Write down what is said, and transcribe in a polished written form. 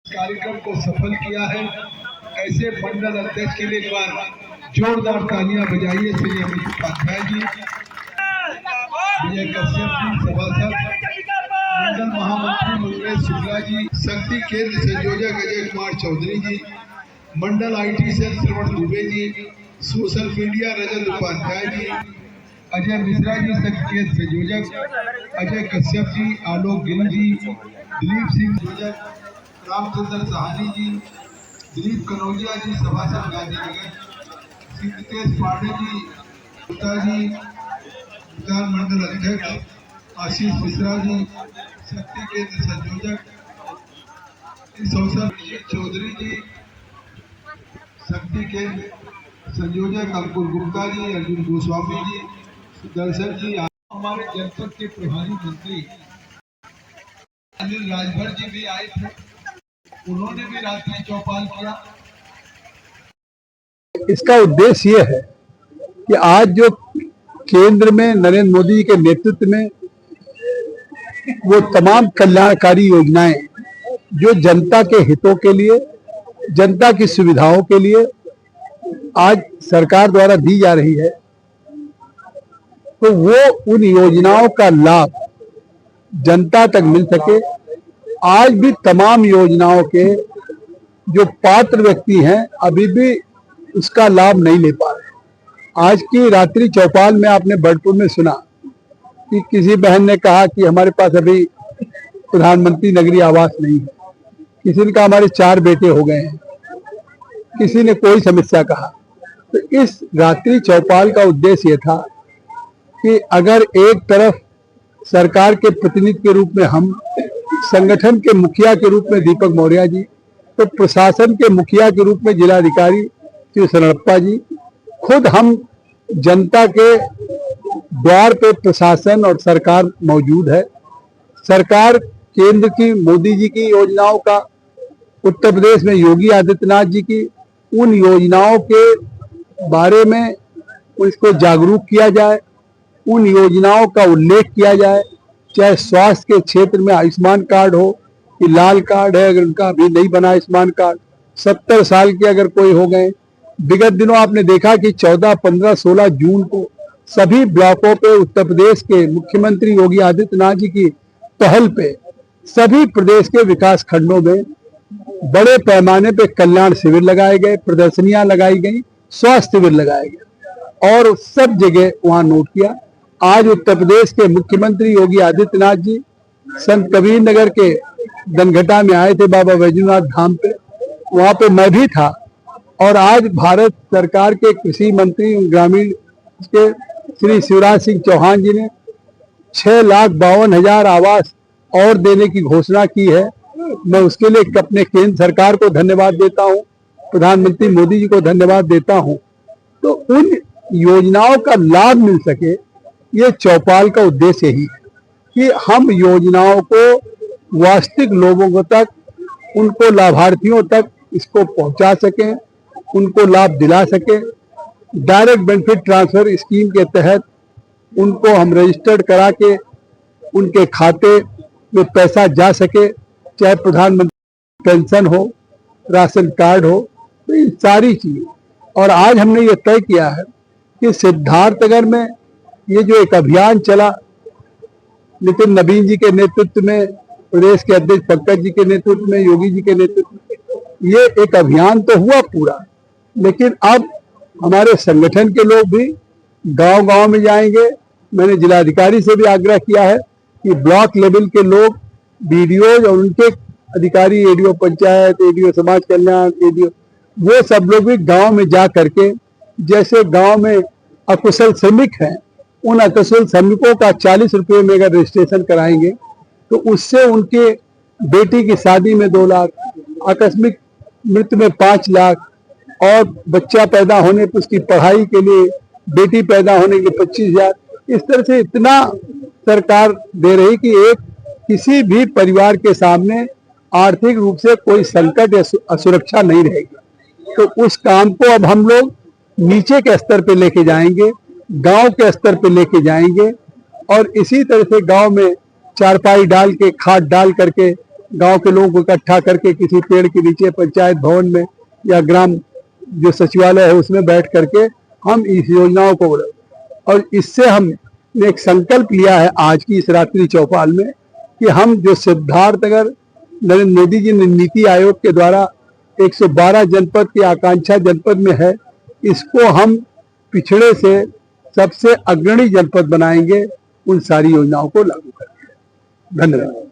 कार्यक्रम को सफल किया है। ऐसे मंडल अध्यक्ष के लिए एक बार जोरदार तालियां बजाइए श्री अमित उपाध्याय जी, विजय कश्यप जी, सभासद मंडल महामंत्री मंगलेश शुक्ला जी, शक्ति केंद्र संयोजक अजय कुमार चौधरी जी, मंडल IT cell Shravan Dubey ji, social media Rajat Upadhyay ji, Ajay Mishra ji शक्ति केंद्र संयोजक, अजय कश्यप जी, आलोक गिल जी, दिलीप सिंह संयोजक, रामचंद्र सहानी जी, दिलीप कनौजिया जी सभासद गांधीनगर, श्री नितेश पांडे जी, गुप्ता जी विधान मंडल अध्यक्ष, आशीष मिश्रा जी शक्ति केंद्र संयोजक, इस अवसर चौधरी जी शक्ति केंद्र संयोजक, अंकुर गुप्ता जी, अर्जुन गोस्वामी जी, सुदर्शन जी, हमारे जनपद के प्रभारी मंत्री अनिल राजभर जी भी आए थे, उन्होंने भी रात्रि चौपाल किया। इसका उद्देश्य ये है कि आज जो केंद्र में नरेंद्र मोदी जी के नेतृत्व में वो तमाम कल्याणकारी योजनाएं जो जनता के हितों के लिए, जनता की सुविधाओं के लिए आज सरकार द्वारा दी जा रही है, तो वो उन योजनाओं का लाभ जनता तक मिल सके। आज भी तमाम योजनाओं के जो पात्र व्यक्ति हैं अभी भी उसका लाभ नहीं ले पा रहे। आज की रात्रि चौपाल में आपने बर्डपुर में सुना कि किसी बहन ने कहा कि हमारे पास अभी प्रधानमंत्री नगरीय आवास नहीं है, किसी ने कहा हमारे 4 बेटे हो गए हैं, किसी ने कोई समस्या कहा। तो इस रात्रि चौपाल का उद्देश्य यह था कि अगर एक तरफ सरकार के प्रतिनिधि के रूप में हम, संगठन के मुखिया के रूप में दीपक मौर्य जी, तो प्रशासन के मुखिया के रूप में जिलाधिकारी श्री शरणप्पा जी, खुद हम जनता के द्वार पे प्रशासन और सरकार मौजूद है। सरकार केंद्र की मोदी जी की योजनाओं का, उत्तर प्रदेश में योगी आदित्यनाथ जी की उन योजनाओं के बारे में उसको जागरूक किया जाए, उन योजनाओं का उल्लेख किया जाए, चाहे स्वास्थ्य के क्षेत्र में आयुष्मान कार्ड हो कि लाल कार्ड है, अगर उनका अभी नहीं बना आयुष्मान कार्ड, 70 साल के अगर कोई हो गए। विगत दिनों आपने देखा कि 14, 15, 16 जून को सभी ब्लॉकों पे उत्तर प्रदेश के मुख्यमंत्री योगी आदित्यनाथ जी की पहल पे सभी प्रदेश के विकास खंडों में बड़े पैमाने पे कल्याण शिविर लगाए गए, प्रदर्शनियां लगाई गई, स्वास्थ्य शिविर लगाए गए और सब जगह वहां नोट किया। आज उत्तर प्रदेश के मुख्यमंत्री योगी आदित्यनाथ जी संत कबीर नगर के दनघटा में आए थे बाबा वैजनाथ धाम पे, वहां पे मैं भी था। और आज भारत सरकार के कृषि मंत्री ग्रामीण के श्री शिवराज सिंह चौहान जी ने 6,52,000 आवास और देने की घोषणा की है। मैं उसके लिए अपने केंद्र सरकार को धन्यवाद देता हूं, प्रधानमंत्री मोदी जी को धन्यवाद देता हूं। तो उन योजनाओं का लाभ मिल सके, ये चौपाल का उद्देश्य ही है कि हम योजनाओं को वास्तविक लोगों तक, उनको लाभार्थियों तक इसको पहुंचा सकें, उनको लाभ दिला सकें। डायरेक्ट बेनिफिट ट्रांसफर स्कीम के तहत उनको हम रजिस्टर्ड करा के उनके खाते में पैसा जा सके, चाहे प्रधानमंत्री पेंशन हो, राशन कार्ड हो, तो ये सारी चीजें। और आज हमने ये तय किया है कि सिद्धार्थनगर में ये जो एक अभियान चला नितिन नवीन जी के नेतृत्व में, प्रदेश के अध्यक्ष पंकज जी के नेतृत्व में, योगी जी के नेतृत्व में, ये एक अभियान तो हुआ पूरा, लेकिन अब हमारे संगठन के लोग भी गांव-गांव में जाएंगे। मैंने जिलाधिकारी से भी आग्रह किया है कि ब्लॉक लेवल के लोग, बीडीओ और उनके अधिकारी, एडीओ पंचायत, एडीओ समाज कल्याण, एडीओ, वो सब लोग भी गांव में जा करके, जैसे गांव में अकुशल श्रमिक हैं, उन अकुशल श्रमिकों का 40 रुपये में अगर रजिस्ट्रेशन कराएंगे तो उससे उनके बेटी की शादी में 2 लाख, आकस्मिक मृत्यु में 5 लाख और बच्चा पैदा होने पर उसकी पढ़ाई के लिए, बेटी पैदा होने के 25,000, इस तरह से इतना सरकार दे रही कि एक किसी भी परिवार के सामने आर्थिक रूप से कोई संकट या असुरक्षा नहीं रहेगी। तो उस काम को अब हम लोग नीचे के स्तर पे लेके जाएंगे, गांव के स्तर पे लेके जाएंगे और इसी तरह से गांव में चारपाई डाल के, खाद डाल करके गांव के लोगों को इकट्ठा करके किसी पेड़ के नीचे पंचायत भवन में या ग्राम जो सचिवालय है उसमें बैठ करके हम इस योजनाओं को, और इससे हमने एक संकल्प लिया है आज की इस रात्रि चौपाल में कि हम जो सिद्धार्थनगर नरेंद्र मोदी जी ने नीति आयोग के द्वारा 112 जनपद की आकांक्षा जनपद में है, इसको हम पिछड़े से सबसे अग्रणी जनपद बनाएंगे उन सारी योजनाओं को लागू करके। धन्यवाद।